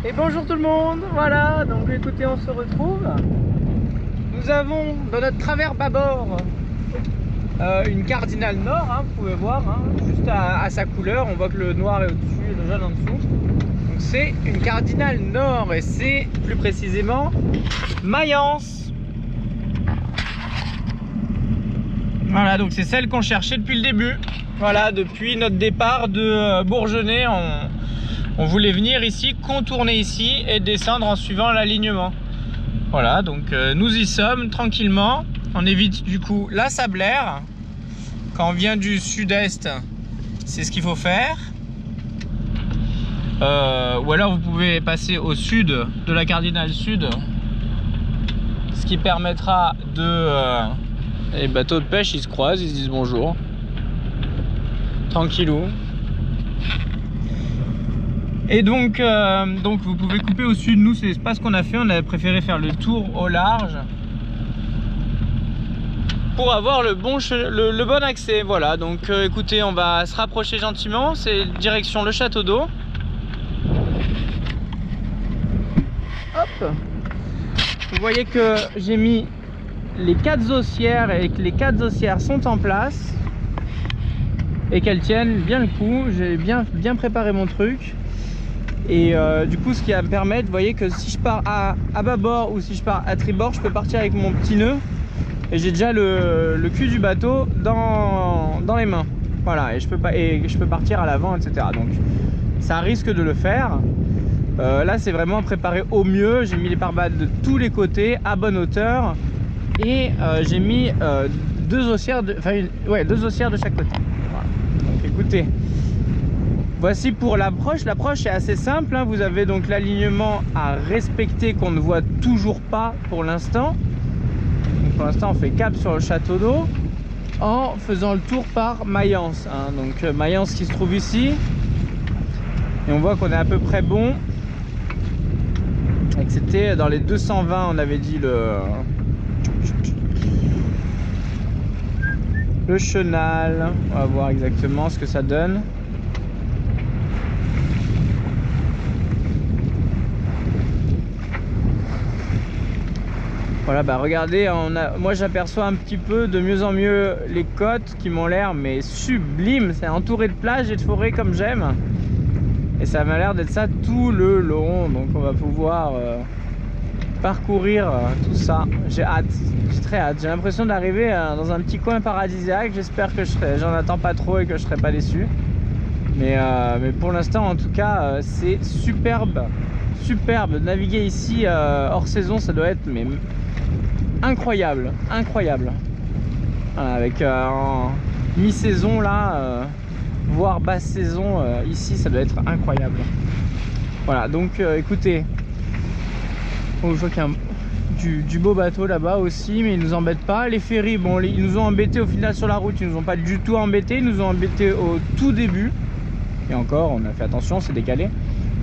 Et bonjour tout le monde, voilà, donc écoutez, on se retrouve. Nous avons dans notre travers bâbord une cardinale nord, hein, vous pouvez voir, hein, juste à sa couleur, on voit que le noir est au-dessus et le jaune en dessous. Donc c'est une cardinale nord et c'est plus précisément Mayence. Voilà, donc c'est celle qu'on cherchait depuis le début. Voilà, depuis notre départ de Bourgenay, on voulait venir ici, contourner ici et descendre en suivant l'alignement. Voilà, donc nous y sommes tranquillement. On évite du coup la sablère. Quand on vient du sud-est, c'est ce qu'il faut faire. Ou alors vous pouvez passer au sud de la cardinale sud, ce qui permettra de... les bateaux de pêche, ils se croisent, ils se disent bonjour. Tranquillou. Et donc vous pouvez couper au sud. Nous, c'est pas ce qu'on a fait. On a préféré faire le tour au large pour avoir le bon accès. Voilà, donc écoutez, on va se rapprocher gentiment. C'est direction le château d'eau. Hop. Vous voyez que j'ai mis les 4 haussières et que les 4 haussières sont en place et qu'elles tiennent bien le coup. J'ai bien préparé mon truc. Et du coup, ce qui va me permettre, vous voyez que si je pars à bâbord ou si je pars à tribord, je peux partir avec mon petit nœud et j'ai déjà le cul du bateau dans les mains. Voilà, et je peux partir à l'avant, etc. Donc ça risque de le faire. Là, c'est vraiment préparé au mieux. J'ai mis les pare-balles de tous les côtés à bonne hauteur et j'ai mis 2 haussières de chaque côté. Voilà. Donc écoutez. Voici pour l'approche. L'approche est assez simple, hein. Vous avez donc l'alignement à respecter qu'on ne voit toujours pas pour l'instant. Pour l'instant, on fait cap sur le château d'eau en faisant le tour par Mayence, hein. Donc Mayence qui se trouve ici. Et on voit qu'on est à peu près bon. Et que c'était dans les 220, on avait dit le chenal. On va voir exactement ce que ça donne. Voilà, bah regardez, moi j'aperçois un petit peu de mieux en mieux les côtes qui m'ont l'air mais sublimes. C'est entouré de plages et de forêts comme j'aime. Et ça m'a l'air d'être ça tout le long. Donc on va pouvoir parcourir tout ça. J'ai hâte, j'ai très hâte. J'ai l'impression d'arriver dans un petit coin paradisiaque. J'espère que j'en attends pas trop et que je serai pas déçu. Mais pour l'instant en tout cas c'est superbe. Superbe. Naviguer ici hors saison, ça doit être mais incroyable, incroyable. Voilà, avec en mi-saison là, voire basse saison ici, ça doit être incroyable. Voilà, donc écoutez, je vois qu'il y a du beau bateau là-bas aussi, mais ils nous embêtent pas. Les ferries, bon, ils nous ont embêtés au final sur la route, ils nous ont pas du tout embêtés, ils nous ont embêtés au tout début. Et encore, on a fait attention, c'est décalé.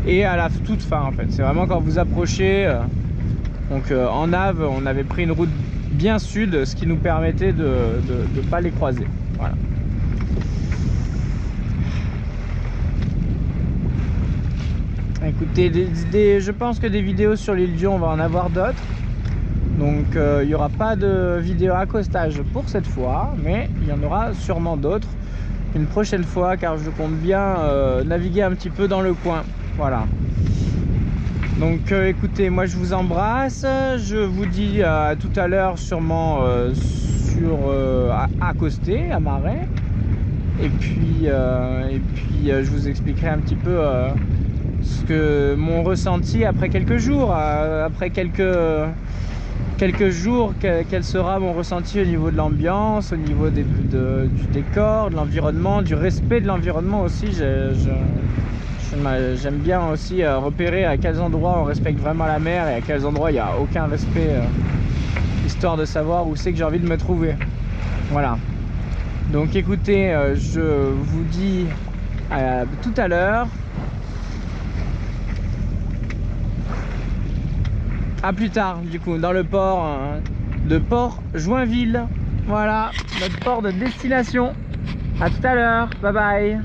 Et à la toute fin en fait, c'est vraiment quand vous approchez. Donc en Nave, on avait pris une route bien sud, ce qui nous permettait de ne pas les croiser. Voilà. Écoutez, je pense que des vidéos sur l'île Dieu, on va en avoir d'autres. Donc il n'y aura pas de vidéo accostage pour cette fois, mais il y en aura sûrement d'autres une prochaine fois, car je compte bien naviguer un petit peu dans le coin. Voilà. Donc écoutez, moi je vous embrasse, je vous dis à tout à l'heure sûrement accosté, à Marais. Et puis je vous expliquerai un petit peu mon ressenti après quelques jours, quel sera mon ressenti au niveau de l'ambiance, au niveau du décor, de l'environnement, du respect de l'environnement aussi. J'aime bien aussi repérer à quels endroits on respecte vraiment la mer et à quels endroits il n'y a aucun respect, histoire de savoir où c'est que j'ai envie de me trouver. Voilà. Donc écoutez, je vous dis à tout à l'heure. À plus tard, du coup, dans le port de Port-Joinville. Voilà, notre port de destination. À tout à l'heure. Bye bye.